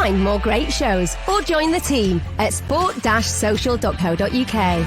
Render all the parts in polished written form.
Find more great shows or join the team at sport-social.co.uk.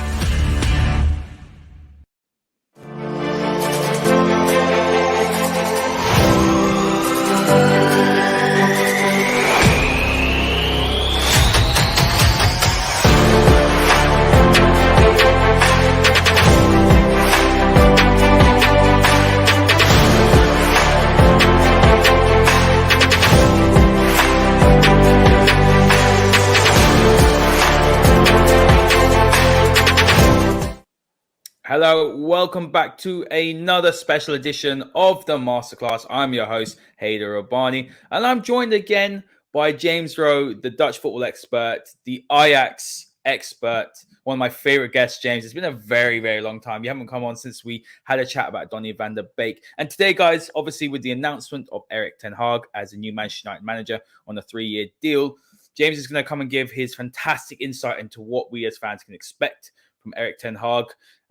Hello, welcome back to another special edition of the Masterclass. I'm your host, Haider Rubbani, and I'm joined again by James Rowe, the Dutch football expert, the Ajax expert, one of my favorite guests, James. It's been a very, very long time. You haven't come on since we had a chat about Donny Van De Beek. And today, guys, obviously with the announcement of Erik Ten Hag as a new Manchester United manager on a 3-year deal, James is going to come and give his fantastic insight into what we as fans can expect from Erik Ten Hag,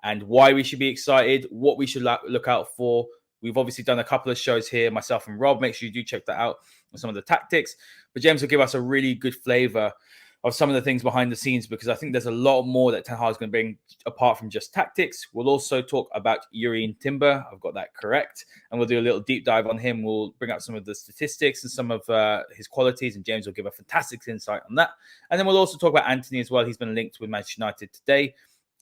and why we should be excited, what we should look out for. We've obviously done a couple of shows here, myself and Rob. Make sure you do check that out on some of the tactics. But James will give us a really good flavor of some of the things behind the scenes, because I think there's a lot more that Ten Hag is going to bring apart from just tactics. We'll also talk about Jurrien Timber. I've got that correct. And we'll do a little deep dive on him. We'll bring out some of the statistics and some of his qualities, and James will give a fantastic insight on that. And then we'll also talk about Antony as well. He's been linked with Manchester United today.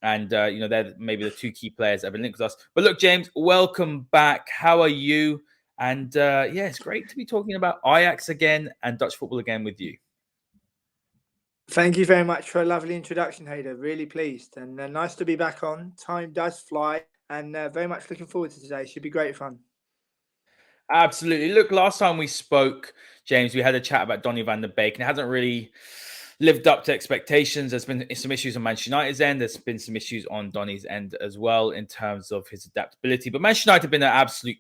And, they're maybe the two key players that have been linked with us. But look, James, welcome back. How are you? And, it's great to be talking about Ajax again and Dutch football again with you. Thank you very much for a lovely introduction, Haider. Really pleased. And nice to be back on. Time does fly. And very much looking forward to today. Should be great fun. Absolutely. Look, last time we spoke, James, we had a chat about Donny Van De Beek, and it hasn't really lived up to expectations. There's been some issues on Manchester United's end. There's been some issues on Donny's end as well in terms of his adaptability. But Manchester United have been an absolute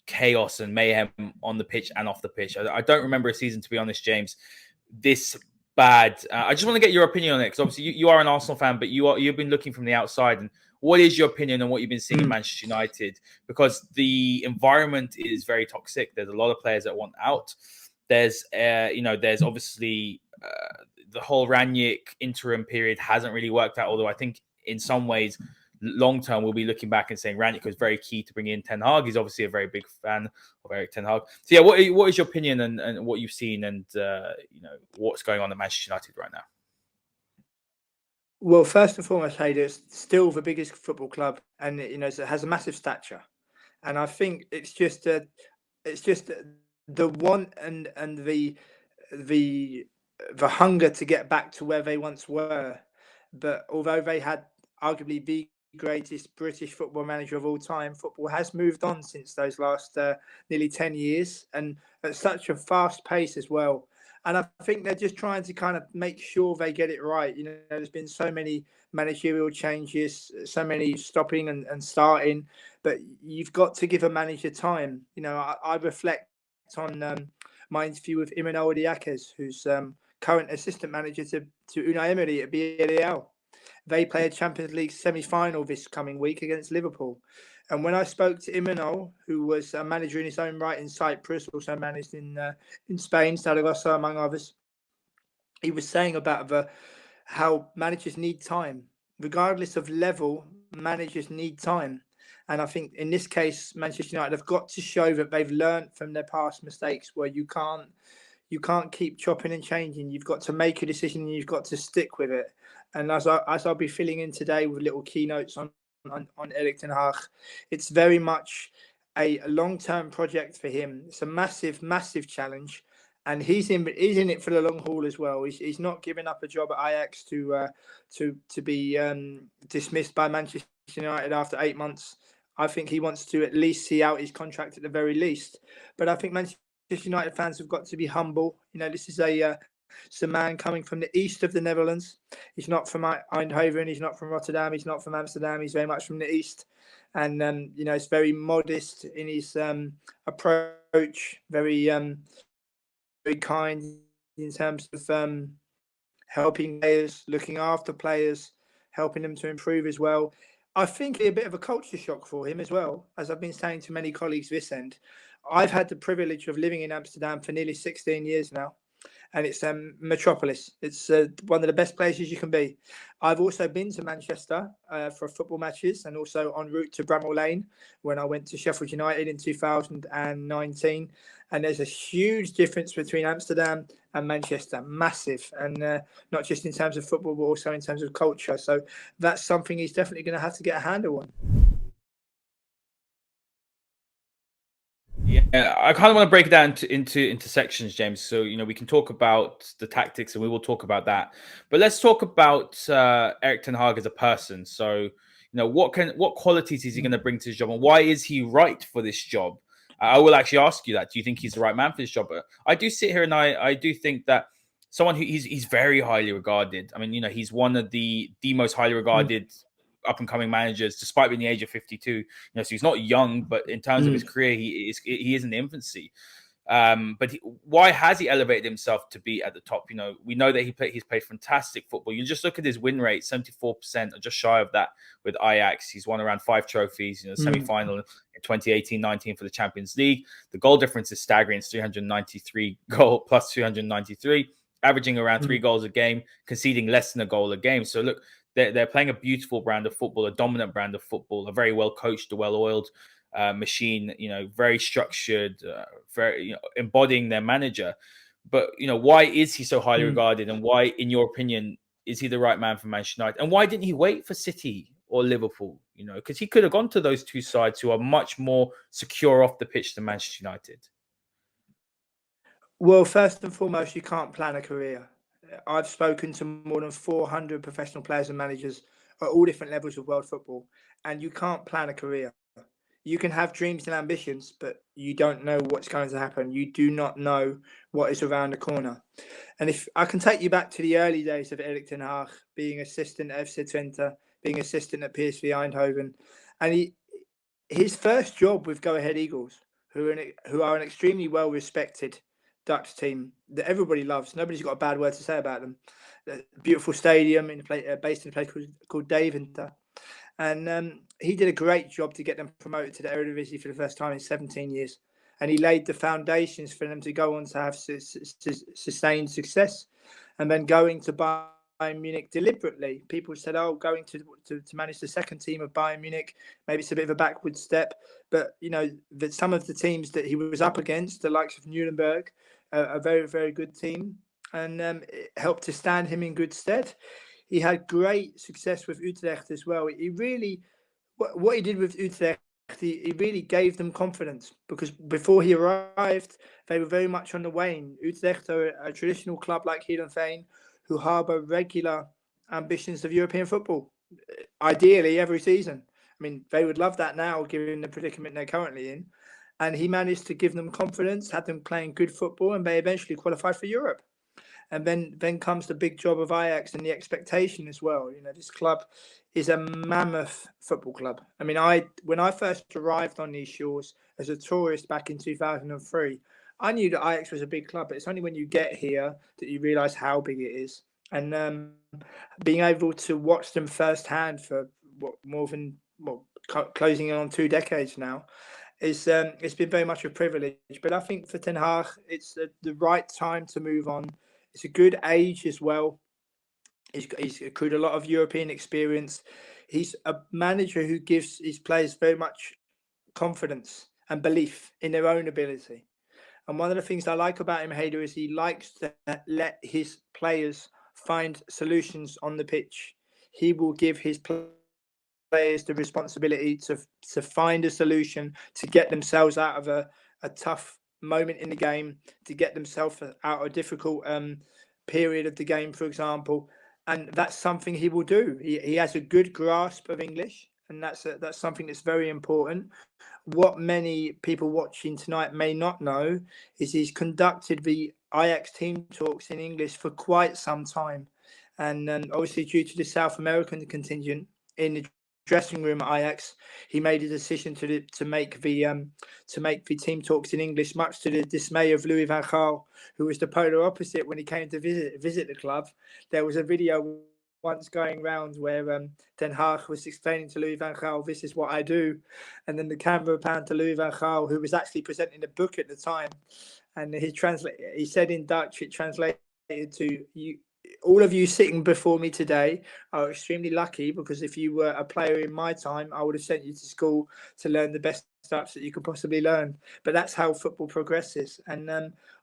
chaos and mayhem on the pitch and off the pitch. I don't remember a season, to be honest, James, this bad. I just want to get your opinion on it, because obviously you are an Arsenal fan, but you've been looking from the outside. And what is your opinion on what you've been seeing in Manchester United? Because the environment is very toxic. There's a lot of players that want out. There's obviously the whole Ranić interim period hasn't really worked out, although I think in some ways, long term, we'll be looking back and saying Ranić was very key to bring in Ten Hag. He's obviously a very big fan of Erik Ten Hag. So, yeah, what is your opinion and what you've seen and, what's going on at Manchester United right now? Well, first and foremost, Haider, it's still the biggest football club, and it has a massive stature. And I think it's just the want and the hunger to get back to where they once were. But although they had arguably the greatest British football manager of all time, football has moved on since those last nearly 10 years, and at such a fast pace as well. And I think they're just trying to kind of make sure they get it right. There's been so many managerial changes, so many stopping and starting, but you've got to give a manager time. I reflect on my interview with Imanol Diakez, who's current assistant manager to Unai Emery at Villarreal. They play a Champions League semi-final this coming week against Liverpool. And when I spoke to Imanol, who was a manager in his own right in Cyprus, also managed in Spain, Zaragoza, among others, he was saying about how managers need time. Regardless of level, managers need time. And I think in this case, Manchester United have got to show that they've learned from their past mistakes, where you can't keep chopping and changing. You've got to make a decision and you've got to stick with it. And as I'll be filling in today with little keynotes on Erik Ten Hag, it's very much a long-term project for him. It's a massive, massive challenge, and he's in it for the long haul as well. He's not giving up a job at Ajax to be dismissed by Manchester United after 8 months. I think he wants to at least see out his contract at the very least. But I think Manchester United fans have got to be humble. This is it's a man coming from the east of the Netherlands. He's not from Eindhoven. He's not from Rotterdam. He's not from Amsterdam. He's very much from the east. And, he's very modest in his approach, very very kind in terms of helping players, looking after players, helping them to improve as well. I think it'll be a bit of a culture shock for him as well. As I've been saying to many colleagues this end, I've had the privilege of living in Amsterdam for nearly 16 years now. and it's Metropolis. It's one of the best places you can be. I've also been to Manchester for football matches, and also en route to Bramall Lane when I went to Sheffield United in 2019. And there's a huge difference between Amsterdam and Manchester, massive, and not just in terms of football, but also in terms of culture. So that's something he's definitely going to have to get a handle on. Yeah, I kind of want to break it down into sections, James. So we can talk about the tactics, and we will talk about that. But let's talk about Erik Ten Hag as a person. So what qualities is he going to bring to his job, and why is he right for this job? I will actually ask you that. Do you think he's the right man for this job? But I do sit here and I do think that someone who he's very highly regarded. I mean, he's one of the most highly regarded up and coming managers, despite being the age of 52. So he's not young, but in terms of his career, he is in the infancy. But why has he elevated himself to be at the top? We know that he's played fantastic football. You just look at his win rate, 74%, or just shy of that with Ajax. He's won around 5 trophies, semi-final in 2018-19 for the Champions League. The goal difference is staggering. It's 393 goal plus 293, averaging around 3 goals a game, conceding less than a goal a game. So look, they're playing a beautiful brand of football, a dominant brand of football, a very well coached, a well-oiled machine, very structured, very embodying their manager. But why is he so highly regarded, and why, in your opinion, is he the right man for Manchester United? And why didn't he wait for City or Liverpool? Because he could have gone to those two sides who are much more secure off the pitch than Manchester United. Well, first and foremost, you can't plan a career. I've spoken to more than 400 professional players and managers at all different levels of world football, and you can't plan a career. You can have dreams and ambitions, but you don't know what's going to happen. You do not know what is around the corner. And if I can take you back to the early days of Erik Ten Hag, being assistant at FC Twente, being assistant at PSV Eindhoven, and his first job with Go Ahead Eagles, who are an extremely well-respected Dutch team that everybody loves. Nobody's got a bad word to say about them. A beautiful stadium based in a place called Deventer. And he did a great job to get them promoted to the Eredivisie for the first time in 17 years. And he laid the foundations for them to go on to have sustained success. And then going to Bayern Munich deliberately. People said, going to manage the second team of Bayern Munich, maybe it's a bit of a backward step. But, that some of the teams that he was up against, the likes of Nuremberg, a very, very good team, and it helped to stand him in good stead. He had great success with Utrecht as well. He really, what he did with Utrecht, he really gave them confidence, because before he arrived, they were very much on the wane. Utrecht are a traditional club like Heerenveen who harbour regular ambitions of European football, ideally every season. I mean, they would love that now, given the predicament they're currently in. And he managed to give them confidence, had them playing good football, and they eventually qualified for Europe. And then comes the big job of Ajax and the expectation as well. This club is a mammoth football club. I mean, when I first arrived on these shores as a tourist back in 2003, I knew that Ajax was a big club, but it's only when you get here that you realise how big it is. And being able to watch them firsthand for closing in on 2 decades now, it's been very much a privilege. But I think for Ten Hag, it's the right time to move on. It's a good age as well. He's accrued a lot of European experience. He's a manager who gives his players very much confidence and belief in their own ability. And one of the things I like about him, Haider, is he likes to let his players find solutions on the pitch. He will give his players the responsibility to find a solution to get themselves out of a tough moment in the game, to get themselves out of a difficult period of the game, for example. And that's something he will do. He has a good grasp of English, and that's something that's very important. What many people watching tonight may not know is he's conducted the Ajax team talks in English for quite some time. And obviously, due to the South American contingent in the dressing room at Ajax, he made a decision to make the team talks in English, much to the dismay of Louis van Gaal, who was the polar opposite when he came to visit the club. There was a video once going round where Ten Hag was explaining to Louis van Gaal, "This is what I do," and then the camera panned to Louis van Gaal, who was actually presenting a book at the time, And he said in Dutch, it translated to you. All of you sitting before me today are extremely lucky, because if you were a player in my time, I would have sent you to school to learn the best stuff that you could possibly learn. But that's how football progresses. And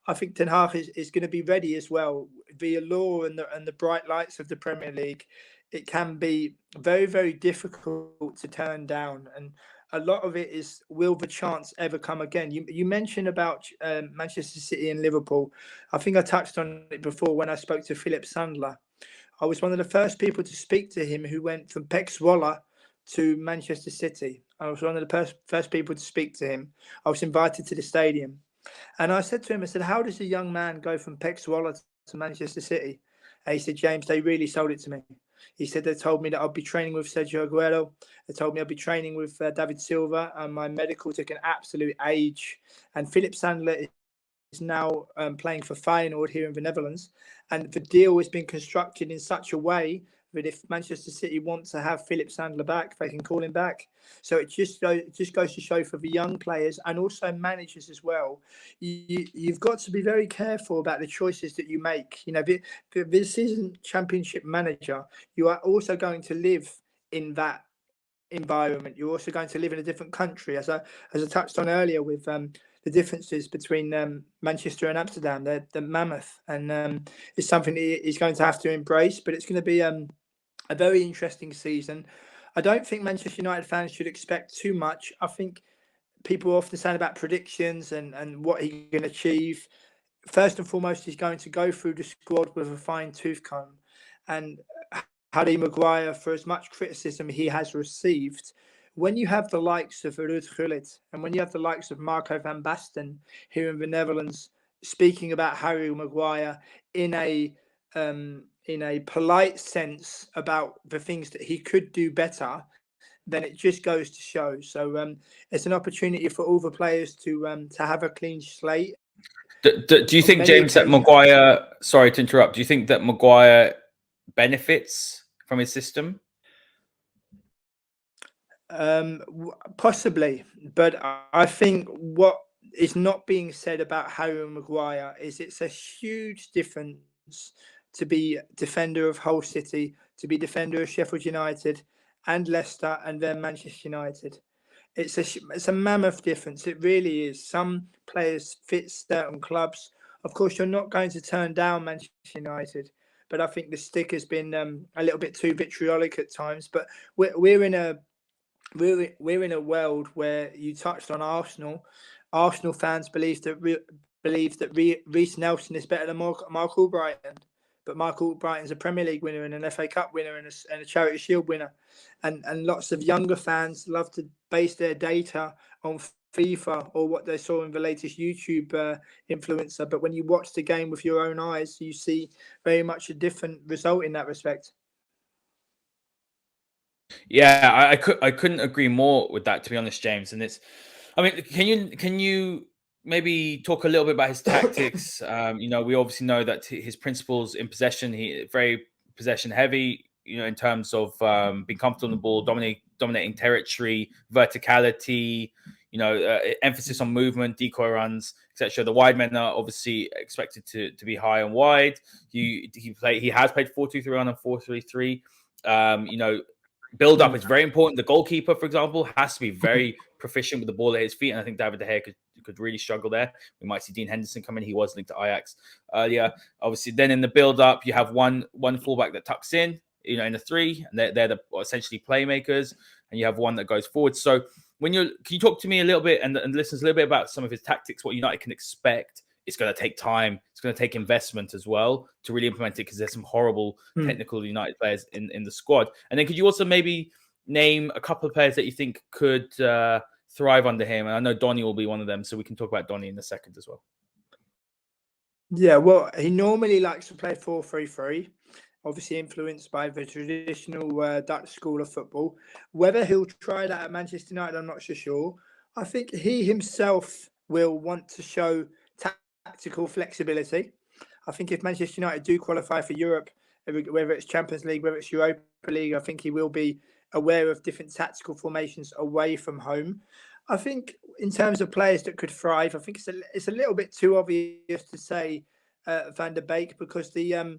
I think Ten Hag is going to be ready as well. Via law and the bright lights of the Premier League, it can be very, very difficult to turn down. And a lot of it is, will the chance ever come again? You mentioned about Manchester City and Liverpool. I think I touched on it before when I spoke to Philip Sandler. I was one of the first people to speak to him who went from Pek Zwolle to Manchester City. I was one of the first people to speak to him. I was invited to the stadium. And I said to him, I said, how does a young man go from Pek Zwolle to Manchester City? And he said, James, they really sold it to me. He said they told me that I'd be training with Sergio Aguero. They told me I'd be training with David Silva, and my medical took an absolute age. And Philip Sandler is now playing for Feyenoord here in the Netherlands. And the deal has been constructed in such a way that if Manchester City want to have Philip Sandler back, they can call him back. So it just goes to show for the young players and also managers as well. You've got to be very careful about the choices that you make. You know, this isn't Championship manager. You are also going to live in that environment. You're also going to live in a different country, as I touched on earlier with the differences between Manchester and Amsterdam. They're mammoth, and it's something that he's going to have to embrace. But it's going to be a very interesting season. I don't think Manchester United fans should expect too much. I think people often say about predictions and what he can achieve. First and foremost, he's going to go through the squad with a fine-tooth comb. And Harry Maguire, for as much criticism he has received, when you have the likes of Ruud Gullit and when you have the likes of Marco van Basten here in the Netherlands speaking about Harry Maguire in a polite sense about the things that he could do better, then it just goes to show. So it's an opportunity for all the players to have a clean slate. Do you think, James, that Maguire, sorry to interrupt, do you think that Maguire benefits from his system? Possibly, but I think what is not being said about Harry Maguire is it's a huge difference to be defender of Hull City, to be defender of Sheffield United and Leicester and then Manchester United. It's a mammoth difference. It really is. Some players fit certain clubs. Of course, you're not going to turn down Manchester United, but I think the stick has been a little bit too vitriolic at times. But we're in a world where you touched on Arsenal. Arsenal fans believe that Reece Nelson is better than Mark Albrighton. But Mark Albrighton's a Premier League winner and an FA Cup winner and a Charity Shield winner. And lots of younger fans love to base their data on FIFA or what they saw in the latest YouTube influencer. But when you watch the game with your own eyes, you see very much a different result in that respect. Yeah, I couldn't agree more with that, to be honest, James. And can you maybe talk a little bit about his tactics? We obviously know that his principles in possession, he very possession heavy, in terms of being comfortable on the ball, dominating territory, verticality, emphasis on movement, decoy runs, etc. The wide men are obviously expected to be high and wide. He has played 4-2-3-1 and 4-3-3. Build up is very important. The goalkeeper, for example, has to be very proficient with the ball at his feet, and I think David De Gea could really struggle there. We might see Dean Henderson come in. He was linked to Ajax earlier. Obviously, then in the build up, you have one fullback that tucks in, in the three, and they're the essentially playmakers, and you have one that goes forward. So can you talk to me a little bit and listeners a little bit about some of his tactics, what United can expect? It's going to take time. It's going to take investment as well to really implement it, because there's some horrible technical United players in the squad. And then could you also maybe name a couple of players that you think could thrive under him? And I know Donny will be one of them, so we can talk about Donny in a second as well. Yeah, well, he normally likes to play 4-3-3, obviously influenced by the traditional Dutch school of football. Whether he'll try that at Manchester United, I'm not so sure. I think he himself will want to show tactical flexibility. I think if Manchester United do qualify for Europe, whether it's Champions League, whether it's Europa League, I think he will be aware of different tactical formations away from home. I think in terms of players that could thrive, I think it's a little bit too obvious to say Van De Beek, because the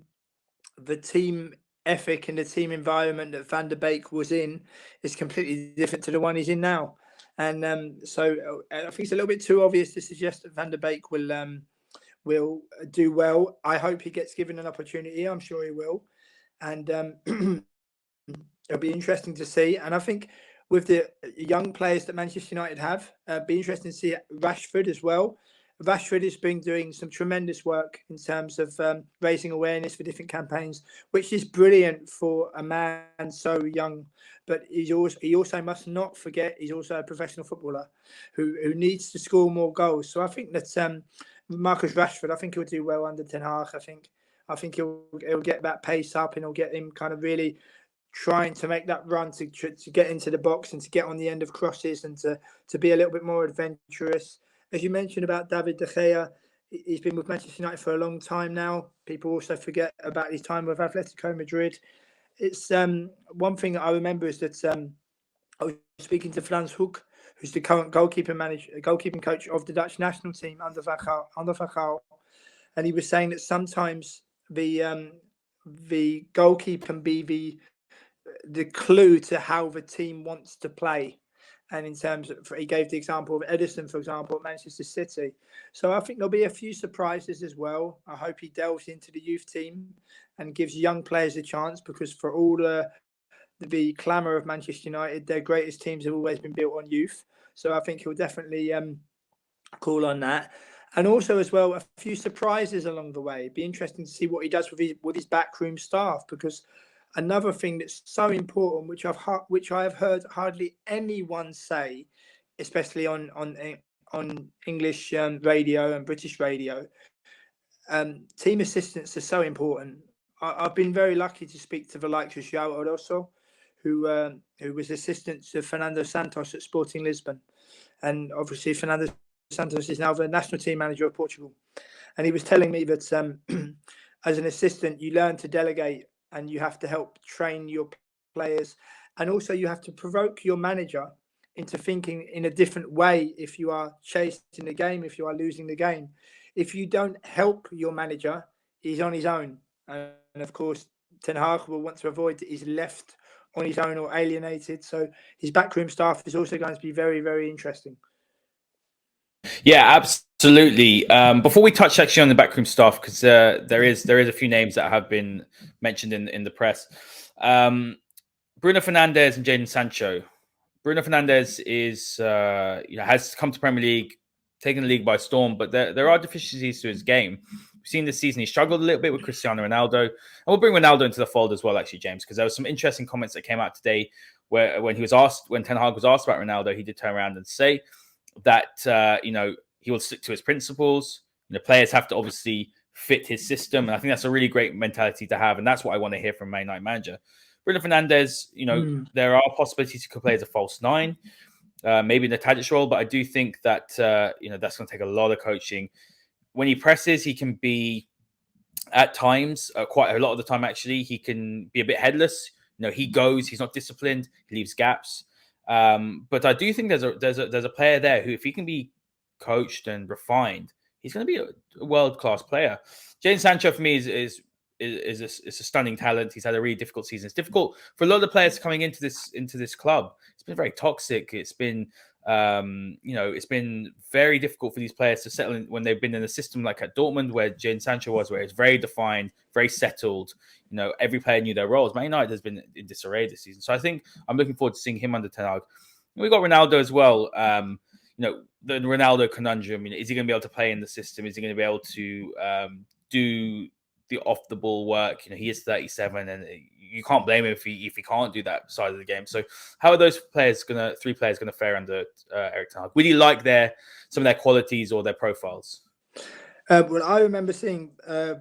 team ethic and the team environment that Van De Beek was in is completely different to the one he's in now. And so I think it's a little bit too obvious to suggest that Van De Beek will do well. I hope he gets given an opportunity. I'm sure he will. And it'll be interesting to see. And I think with the young players that Manchester United have, be interesting to see Rashford as well. Rashford has been doing some tremendous work in terms of raising awareness for different campaigns, which is brilliant for a man so young. But he also must not forget he's also a professional footballer who needs to score more goals. So I think that Marcus Rashford, I think he'll do well under Ten Hag. I think he'll get that pace up, and he'll get him kind of really trying to make that run to get into the box and to get on the end of crosses and to be a little bit more adventurous. As you mentioned about David De Gea, he's been with Manchester United for a long time now. People also forget about his time with Atletico Madrid. It's one thing that I remember is that I was speaking to Frans Hoek, who's the current goalkeeping coach of the Dutch national team under Van Gaal, and he was saying that sometimes the goalkeeper can be the clue to how the team wants to play. And in terms of, he gave the example of Edison, for example, at Manchester City. So I think there'll be a few surprises as well. I hope he delves into the youth team and gives young players a chance, because for all the clamour of Manchester United, their greatest teams have always been built on youth. So I think he'll definitely call on that. And also as well, a few surprises along the way. It'd be interesting to see what he does with his backroom staff, because another thing that's so important, which I have heard hardly anyone say, especially on English radio and British radio, team assistants are so important. I've been very lucky to speak to the likes of João Oroso, who was assistant to Fernando Santos at Sporting Lisbon, and obviously Fernando Santos is now the national team manager of Portugal. And he was telling me that as an assistant, you learn to delegate, and you have to help train your players. And also you have to provoke your manager into thinking in a different way if you are chasing the game, if you are losing the game. If you don't help your manager, he's on his own. And of course, Ten Hag will want to avoid that he's left on his own or alienated. So his backroom staff is also going to be very, very interesting. Yeah, absolutely. Before we touch actually on the backroom staff, because there is a few names that have been mentioned in the press. Bruno Fernandes and Jadon Sancho. Bruno Fernandes is has come to Premier League, taken the league by storm, but there are deficiencies to his game. We've seen this season he struggled a little bit with Cristiano Ronaldo, and we'll bring Ronaldo into the fold as well, actually, James, because there were some interesting comments that came out today where when Ten Hag was asked about Ronaldo, he did turn around and say that he will stick to his principles. Players have to obviously fit his system, and I think that's a really great mentality to have, and that's what I want to hear from Man United manager Bruno Fernandes. There are possibilities he could play as a false nine, maybe in the Tadic role, but I do think that that's going to take a lot of coaching. When he presses, he can be at times, quite a lot of the time actually, he can be a bit headless. He goes, he's not disciplined, he leaves gaps. But I do think there's a player there who, if he can be coached and refined, he's going to be a world-class player. Jadon Sancho for me is a stunning talent. He's had a really difficult season. It's difficult for a lot of the players coming into this club. It's been very toxic. It's been it's been very difficult for these players to settle in when they've been in a system like at Dortmund, where Jadon Sancho was, where it's very defined, very settled. Every player knew their roles. Man United has been in disarray this season, so I think I'm looking forward to seeing him under Ten Hag. We've got Ronaldo as well. The Ronaldo conundrum. Is he going to be able to play in the system? Is he going to be able to do the off the ball work? He is 37, and you can't blame him if he can't do that side of the game. So how are those three players gonna fare under Erik Ten Hag? Would you like some of their qualities or their profiles? Well, I remember seeing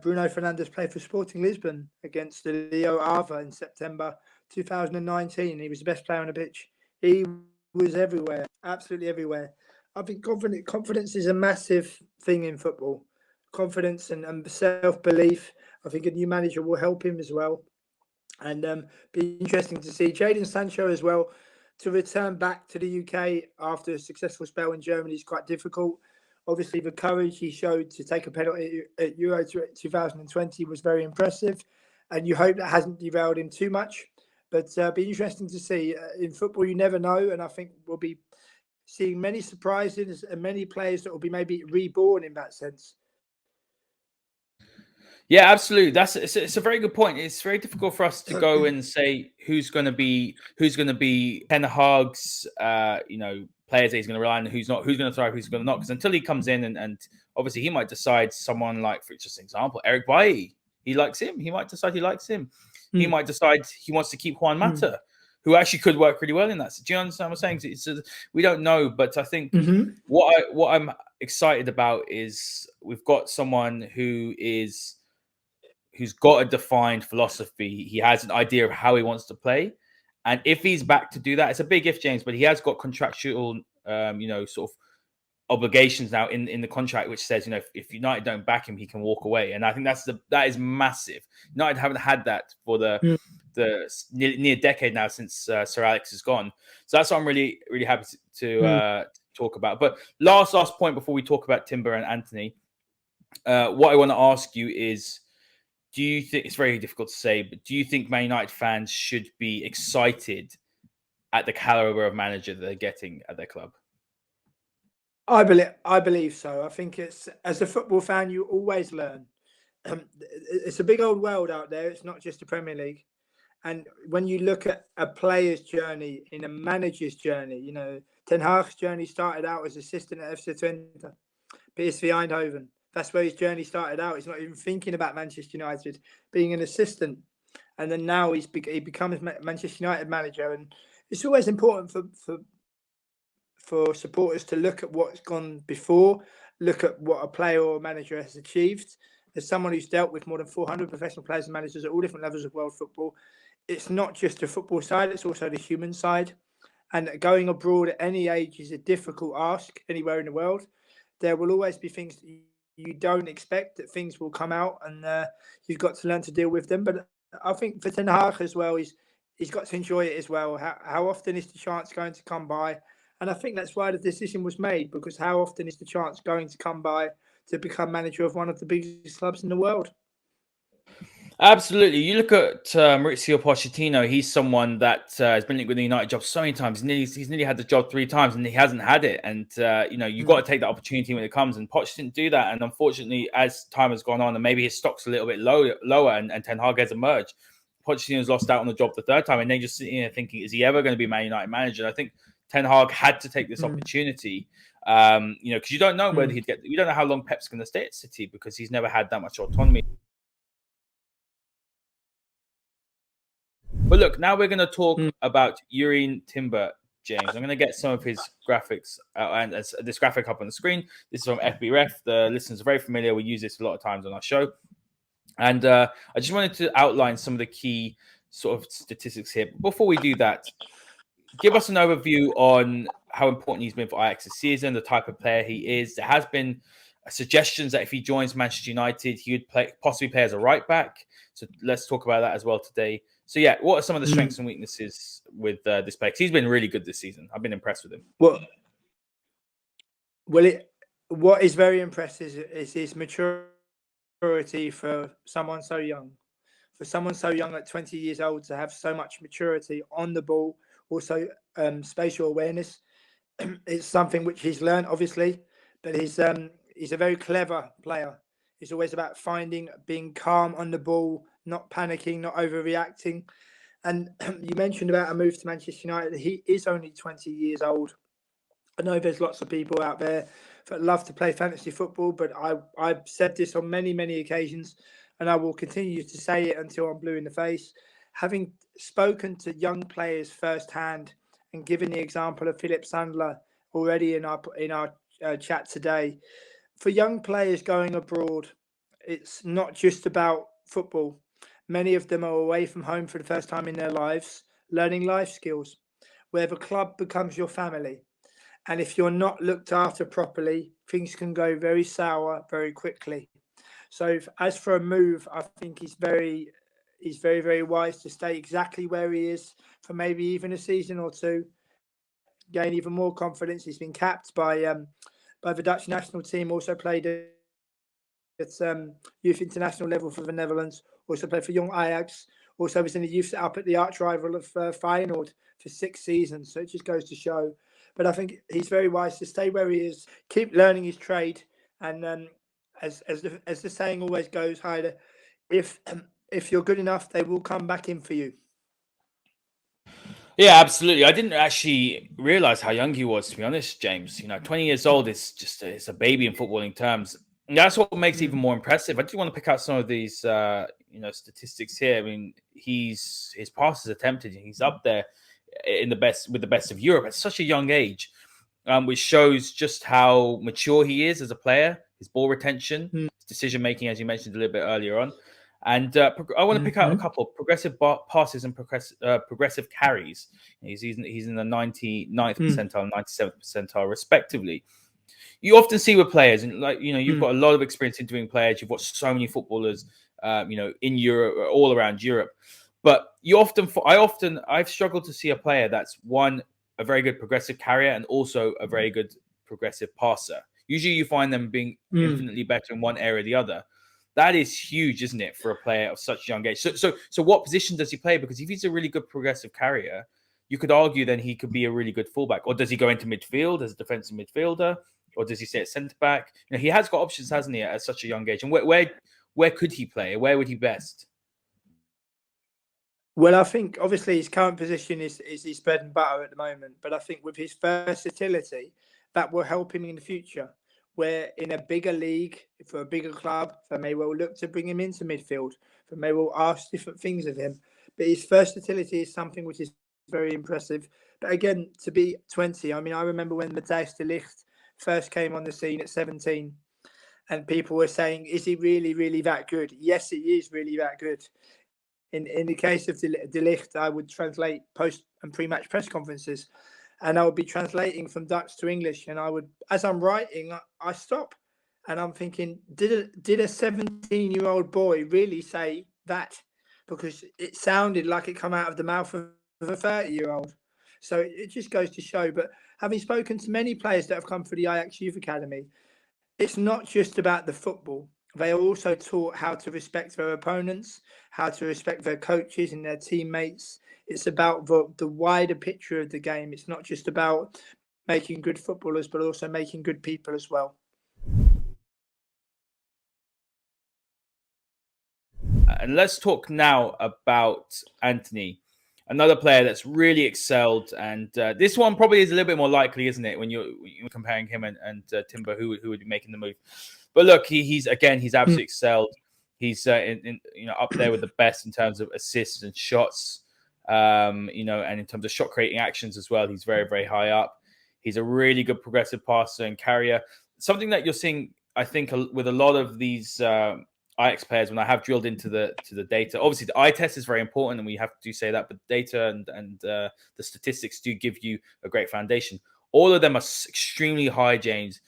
Bruno Fernandes play for Sporting Lisbon against the Leo Ava in September 2019. He was the best player on the pitch. He was everywhere, absolutely everywhere. I think confidence is a massive thing in football. Confidence and self-belief. I think a new manager will help him as well. And be interesting to see Jadon Sancho as well. to return back to the UK after a successful spell in Germany is quite difficult. Obviously, the courage he showed to take a penalty at Euro 2020 was very impressive, and you hope that hasn't derailed him too much. But be interesting to see. In football, you never know, and I think we'll be seeing many surprises and many players that will be maybe reborn in that sense. Yeah, absolutely. It's a very good point. It's very difficult for us to go and say who's going to be Ten Hag's players that he's going to rely on, who's not, who's going to thrive, who's going to not. Because until he comes in and obviously he might decide someone like, for just an example, Erik Bailly, he likes him. He might decide he likes him. He might decide he wants to keep Juan Mata, who actually could work really well in that. Do you understand what I'm saying? We don't know, but I think what I'm excited about is we've got someone who's got a defined philosophy. He has an idea of how he wants to play. And if he's back to do that, it's a big if, James, but he has got contractual, sort of obligations now in the contract, which says, if United don't back him, he can walk away. And I think that is massive. United haven't had that for the near decade now since Sir Alex is gone. So that's what I'm really, really happy to talk about. But last point before we talk about Timber and Antony, what I want to ask you is, do you think, it's very difficult to say, but do you think Man United fans should be excited at the caliber of manager that they're getting at their club? I believe so. I think it's, as a football fan, you always learn. It's a big old world out there. It's not just the Premier League. And when you look at a player's journey, in a manager's journey, Ten Hag's journey started out as assistant at FC Twente, PSV Eindhoven. That's where his journey started out. He's not even thinking about Manchester United, being an assistant. And then now he becomes Manchester United manager. And it's always important for supporters to look at what's gone before, look at what a player or a manager has achieved. As someone who's dealt with more than 400 professional players and managers at all different levels of world football, it's not just the football side, it's also the human side. And going abroad at any age is a difficult ask anywhere in the world. There will always be things that you don't expect, that things will come out, and you've got to learn to deal with them. But I think for Ten Hag as well, he's got to enjoy it as well. How often is the chance going to come by? And I think that's why the decision was made, because how often is the chance going to come by to become manager of one of the biggest clubs in the world? Absolutely. You look at Maurizio Pochettino. He's someone that has been linked with the United job so many times. He's nearly had the job 3 times, and he hasn't had it. And you've got to take that opportunity when it comes. And Poch didn't do that. And unfortunately, as time has gone on, and maybe his stock's a little bit lower, and Ten Hag has emerged, Pochettino's lost out on the job the 3rd time, and then just sitting here thinking, is he ever going to be Man United manager? And I think Ten Hag had to take this opportunity, because you don't know whether you don't know how long Pep's going to stay at City, because he's never had that much autonomy. But look, now we're going to talk about Jurrien Timber, James. I'm going to get some of his graphics and this graphic up on the screen. This is from FBref. The listeners are very familiar. We use this a lot of times on our show. And I just wanted to outline some of the key sort of statistics here. But before we do that, give us an overview on how important he's been for Ajax this season, the type of player he is. There has been suggestions that if he joins Manchester United, he would possibly play as a right back. So let's talk about that as well today. So yeah, what are some of the strengths and weaknesses with this player? Because he's been really good this season. I've been impressed with him. What is very impressive is his maturity for someone so young. For someone so young at 20 years old to have so much maturity on the ball, also spatial awareness. It's something which he's learned, obviously, but he's a very clever player. It's always about being calm on the ball, not panicking, not overreacting. And you mentioned about a move to Manchester United. He is only 20 years old. I know there's lots of people out there that love to play fantasy football, but I've said this on many, many occasions, and I will continue to say it until I'm blue in the face. Having spoken to young players firsthand and given the example of Philip Sandler already in our chat today, for young players going abroad, it's not just about football. Many of them are away from home for the first time in their lives, learning life skills, where the club becomes your family. And if you're not looked after properly, things can go very sour very quickly. So as for a move, I think he's very, very wise to stay exactly where he is for maybe even a season or two, gained even more confidence. He's been capped by the Dutch national team. Also played at youth international level for the Netherlands. Also played for Young Ajax. Also was in the youth setup at the arch rival of Feyenoord for 6 seasons. So it just goes to show. But I think he's very wise to stay where he is, keep learning his trade, and as the saying always goes, Haider, if you're good enough, they will come back in for you. Yeah, absolutely. I didn't actually realize how young he was, to be honest, James. 20 years old is just it's a baby in footballing terms. And that's what makes it even more impressive. I do want to pick out some of these statistics here. I mean, his passes attempted, he's up there with the best of Europe at such a young age, which shows just how mature he is as a player, his ball retention, his decision making, as you mentioned a little bit earlier on. And I want to pick out a couple of progressive passes and progressive carries. He's in the 99th percentile, 97th percentile, respectively. You often see with players, and you've got a lot of experience interviewing players. You've watched so many footballers, in Europe, all around Europe. But I've struggled to see a player that's a very good progressive carrier and also a very good progressive passer. Usually, you find them being infinitely better in one area or the other. That is huge, isn't it, for a player of such a young age? So what position does he play? Because if he's a really good progressive carrier, you could argue then he could be a really good fullback. Or does he go into midfield as a defensive midfielder? Or does he stay at centre back? He has got options, hasn't he, at such a young age? And where could he play? Where would he best? Well, I think obviously his current position is his bread and butter at the moment. But I think with his versatility, that will help him in the future. Where in a bigger league, for a bigger club, they may well look to bring him into midfield. They may well ask different things of him. But his versatility is something which is very impressive. But again, to be 20, I mean, I remember when Matthijs de Ligt first came on the scene at 17, and people were saying, is he really, really that good? Yes, he is really that good. In the case of de Ligt, I would translate post and pre-match press conferences. And I would be translating from Dutch to English. And I would, as I'm writing, I stop. And I'm thinking, did a 17-year-old boy really say that? Because it sounded like it come out of the mouth of a 30-year-old. So it just goes to show. But having spoken to many players that have come through the Ajax Youth Academy, it's not just about the football. They are also taught how to respect their opponents, how to respect their coaches and their teammates. It's about the wider picture of the game. It's not just about making good footballers, but also making good people as well. And let's talk now about Antony, another player that's really excelled. And this one probably is a little bit more likely, isn't it, when you're comparing him and Timber, who would be making the move. But look, he's absolutely excelled. He's up there with the best in terms of assists and shots. And in terms of shot creating actions as well, he's very, very high up. He's a really good progressive passer and carrier. Something that you're seeing, I think, with a lot of these Ajax players, when I have drilled into the data, obviously the eye test is very important, and we have to say that, but data and the statistics do give you a great foundation. All of them are extremely high, James,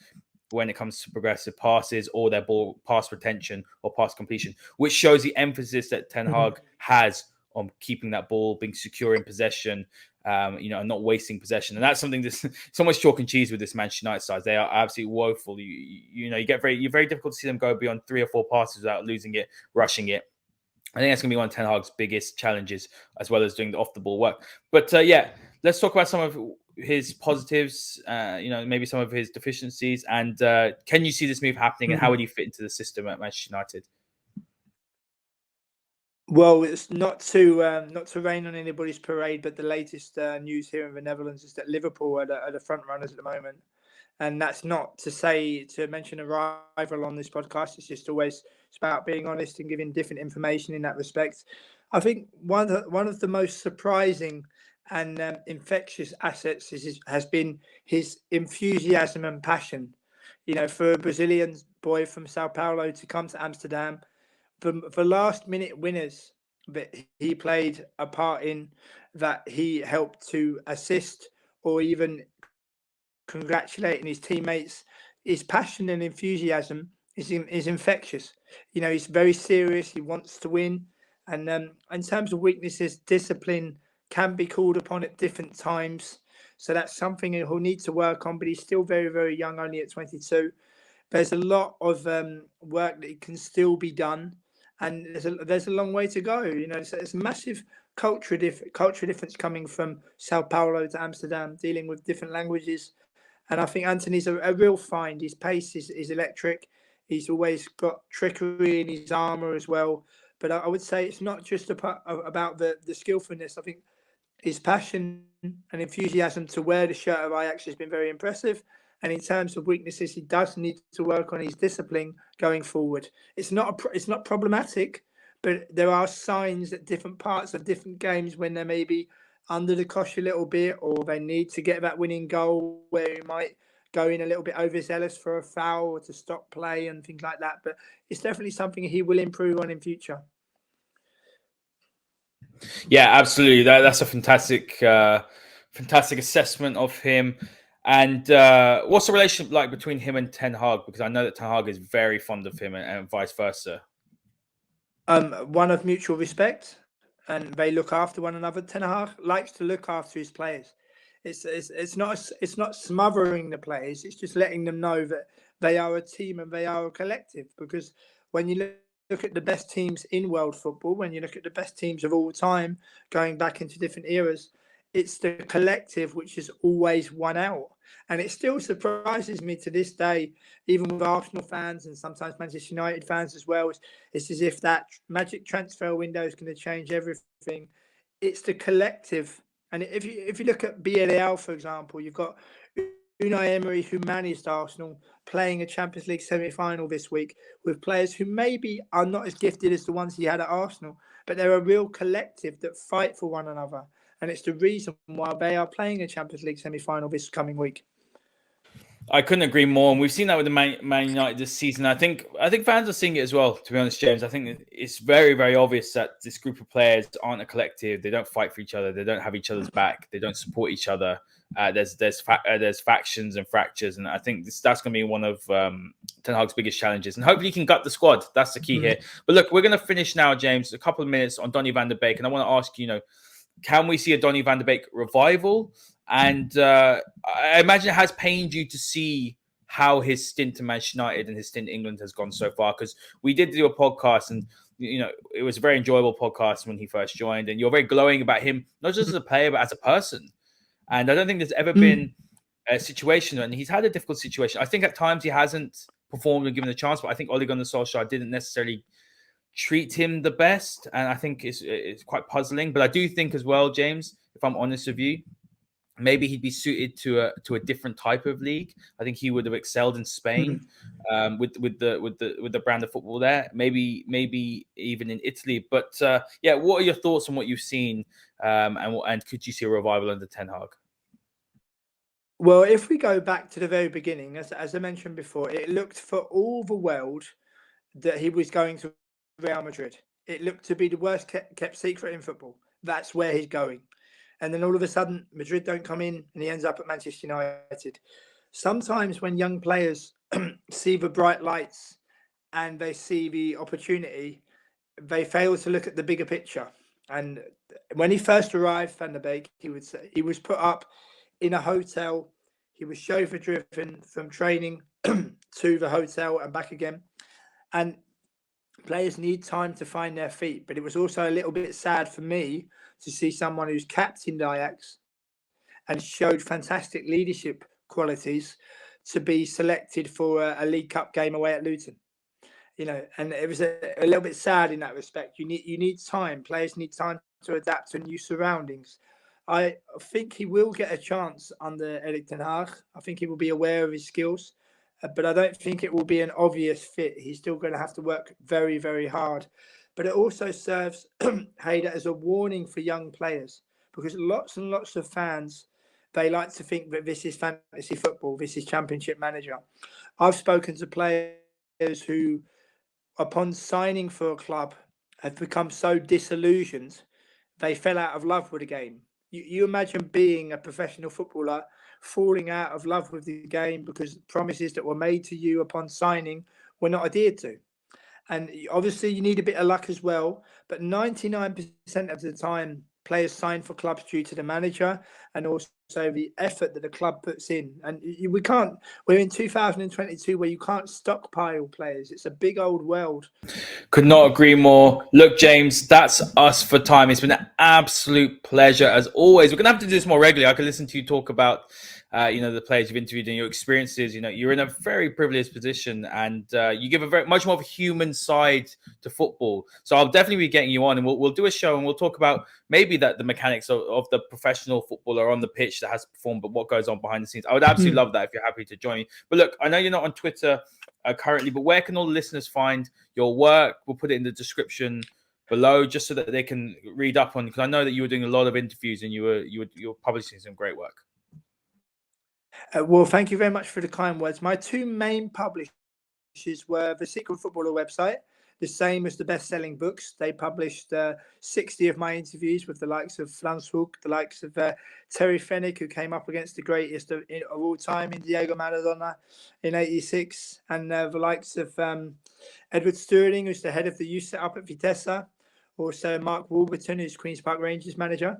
when it comes to progressive passes or their ball pass retention or pass completion, which shows the emphasis that Ten Hag has on keeping that ball, being secure in possession, and not wasting possession. And that's something that's so much chalk and cheese with this Manchester United side. They are absolutely woeful. You're very difficult to see them go beyond 3 or 4 passes without losing it, rushing it. I think that's going to be one of Ten Hag's biggest challenges, as well as doing the off the ball work. But let's talk about some of his positives, maybe some of his deficiencies, and can you see this move happening, and how would he fit into the system at Manchester United? Well, it's not to rain on anybody's parade, but the latest news here in the Netherlands is that Liverpool are the front runners at the moment, and that's not to mention a rival on this podcast. It's just always about being honest and giving different information in that respect. I think one of the most surprising and infectious assets has been his enthusiasm and passion. For a Brazilian boy from Sao Paulo to come to Amsterdam, the last minute winners that he played a part in, that he helped to assist or even congratulating his teammates, his passion and enthusiasm is infectious. He's very serious. He wants to win. And in terms of weaknesses, discipline can be called upon at different times. So that's something he'll need to work on, but he's still very, very young, only at 22. There's a lot of work that can still be done, and there's a long way to go. It's a massive culture difference coming from Sao Paulo to Amsterdam, dealing with different languages. And I think Antony's a real find. His pace is electric. He's always got trickery in his armour as well. But I would say it's not just about the skillfulness. I think his passion and enthusiasm to wear the shirt of Ajax has been very impressive. And in terms of weaknesses, he does need to work on his discipline going forward. It's not problematic, but there are signs at different parts of different games when they may be under the cosh a little bit, or they need to get that winning goal where he might go in a little bit overzealous for a foul or to stop play and things like that. But it's definitely something he will improve on in future. Yeah, absolutely. That's a fantastic assessment of him. And what's the relationship like between him and Ten Hag? Because I know that Ten Hag is very fond of him, and vice versa. One of mutual respect, and they look after one another. Ten Hag likes to look after his players. It's not smothering the players. It's just letting them know that they are a team and they are a collective. Because when you look at the best teams in world football, when you look at the best teams of all time, going back into different eras, it's the collective which has always won out. And it still surprises me to this day, even with Arsenal fans and sometimes Manchester United fans as well. It's as if that magic transfer window is going to change everything. It's the collective. And if you look at Villarreal, for example, you've got Unai Emery, who managed Arsenal, playing a Champions League semi-final this week with players who maybe are not as gifted as the ones he had at Arsenal, but they're a real collective that fight for one another. And it's the reason why they are playing a Champions League semi-final this coming week. I couldn't agree more, and we've seen that with the Man United this season. I think fans are seeing it as well. To be honest, James, I think it's very, very obvious that this group of players aren't a collective. They don't fight for each other. They don't have each other's back. They don't support each other. There's factions and fractures, and I think that's going to be one of Ten Hag's biggest challenges. And hopefully, he can gut the squad. That's the key here. But look, we're going to finish now, James. A couple of minutes on Donny Van De Beek, and I want to ask you, can we see a Donny Van De Beek revival? And I imagine it has pained you to see how his stint in Manchester United and his stint in England has gone so far, because we did do a podcast, and it was a very enjoyable podcast when he first joined, and you're very glowing about him, not just as a player, but as a person. And I don't think there's ever been a situation, and he's had a difficult situation. I think at times he hasn't performed and given a chance, but I think Ole Gunnar Solskjaer didn't necessarily treat him the best, and I think it's quite puzzling. But I do think as well, James, if I'm honest with you, maybe he'd be suited to a different type of league. I think he would have excelled in Spain with the brand of football there. Maybe even in Italy. But what are your thoughts on what you've seen? And could you see a revival under Ten Hag? Well, if we go back to the very beginning, as I mentioned before, it looked for all the world that he was going to Real Madrid. It looked to be the worst kept secret in football. That's where he's going. And then all of a sudden, Madrid don't come in and he ends up at Manchester United. Sometimes when young players see the bright lights and they see the opportunity, they fail to look at the bigger picture. And when he first arrived, Van de Beek, he was put up in a hotel. He was chauffeur driven from training to the hotel and back again. And players need time to find their feet. But it was also a little bit sad for me to see someone who's captained Ajax and showed fantastic leadership qualities to be selected for a League Cup game away at Luton. And it was a little bit sad in that respect. You need time. Players need time to adapt to new surroundings. I think he will get a chance under Erik Ten Hag. I think he will be aware of his skills, but I don't think it will be an obvious fit. He's still going to have to work very, very hard. But it also serves Haider as a warning for young players, because lots and lots of fans, they like to think that this is fantasy football, this is Championship Manager. I've spoken to players who, upon signing for a club, have become so disillusioned, they fell out of love with the game. You imagine being a professional footballer, falling out of love with the game because promises that were made to you upon signing were not adhered to. And obviously you need a bit of luck as well, but 99% of the time players sign for clubs due to the manager, and also the effort that the club puts in. And we're in 2022 where you can't stockpile players. It's a big old world. Could not agree more. Look, James, that's us for time. It's been an absolute pleasure as always. We're going to have to do this more regularly. I could listen to you talk about the players you've interviewed and your experiences. You're in a very privileged position, and you give a much more of a human side to football. So I'll definitely be getting you on, and we'll do a show, and we'll talk about maybe the mechanics of the professional footballer on the pitch that has performed, but what goes on behind the scenes. I would absolutely love that if you're happy to join me. But look, I know you're not on Twitter currently, but where can all the listeners find your work? We'll put it in the description below, just so that they can read up on, because I know that you were doing a lot of interviews and you were publishing some great work. Well, thank you very much for the kind words. My two main publishers were the Secret Footballer website, the same as the best-selling books. They published 60 of my interviews with the likes of Flanshoek, the likes of Terry Fenwick, who came up against the greatest of all time in Diego Maradona in '86, and the likes of Edward Sterling, who's the head of the youth setup at Vitesse, also Mark Warburton, who's Queen's Park Rangers manager,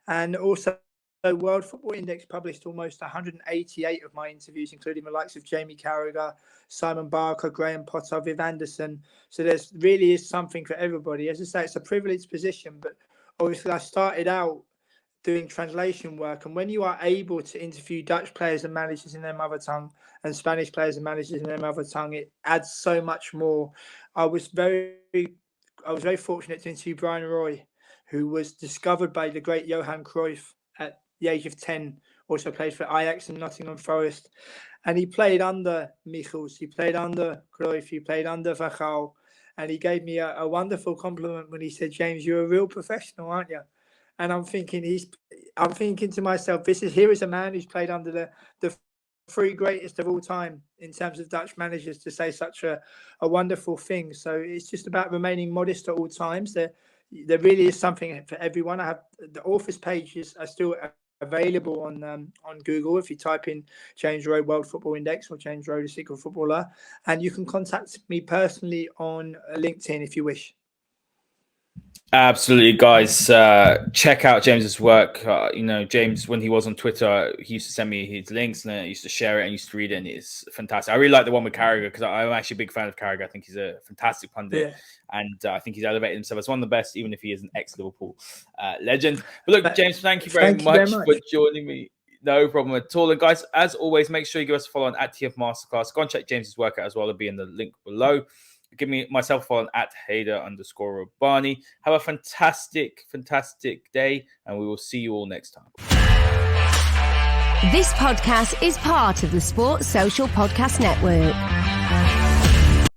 and also World Football Index published almost 188 of my interviews, including the likes of Jamie Carragher, Simon Barker, Graham Potter, Viv Anderson. So there's really is something for everybody. As I say, it's a privileged position, but obviously I started out doing translation work. And when you are able to interview Dutch players and managers in their mother tongue and Spanish players and managers in their mother tongue, it adds so much more. I was very fortunate to interview Brian Roy, who was discovered by the great Johan Cruyff at the age of 10, also played for Ajax and Nottingham Forest. And he played under Michels, he played under Cruyff, he played under Van Gaal. And he gave me a wonderful compliment when he said, "James, you're a real professional, aren't you?" And I'm thinking to myself, here is a man who's played under the three greatest of all time in terms of Dutch managers to say such a wonderful thing. So it's just about remaining modest at all times. There really is something for everyone. I have the author's pages are still available on Google if you type in James Rowe World Football Index or James Rowe The Secret Footballer, and you can contact me personally on LinkedIn if you wish. Absolutely, guys. Check out James's work. James, when he was on Twitter, he used to send me his links and I used to share it and used to read it, and it's fantastic. I really like the one with Carragher because I'm actually a big fan of Carragher. I think he's a fantastic pundit, and I think he's elevated himself as one of the best, even if he is an ex-Liverpool legend. But look, James, thank you very much for joining me. No problem at all. And guys, as always, make sure you give us a follow on at TF Masterclass. Go and check James's work out as well. It'll be in the link below. Give me myself a follow at Haider_Rubbani. Have a fantastic day, and we will see you all next time. This podcast is part of the Sports Social Podcast Network.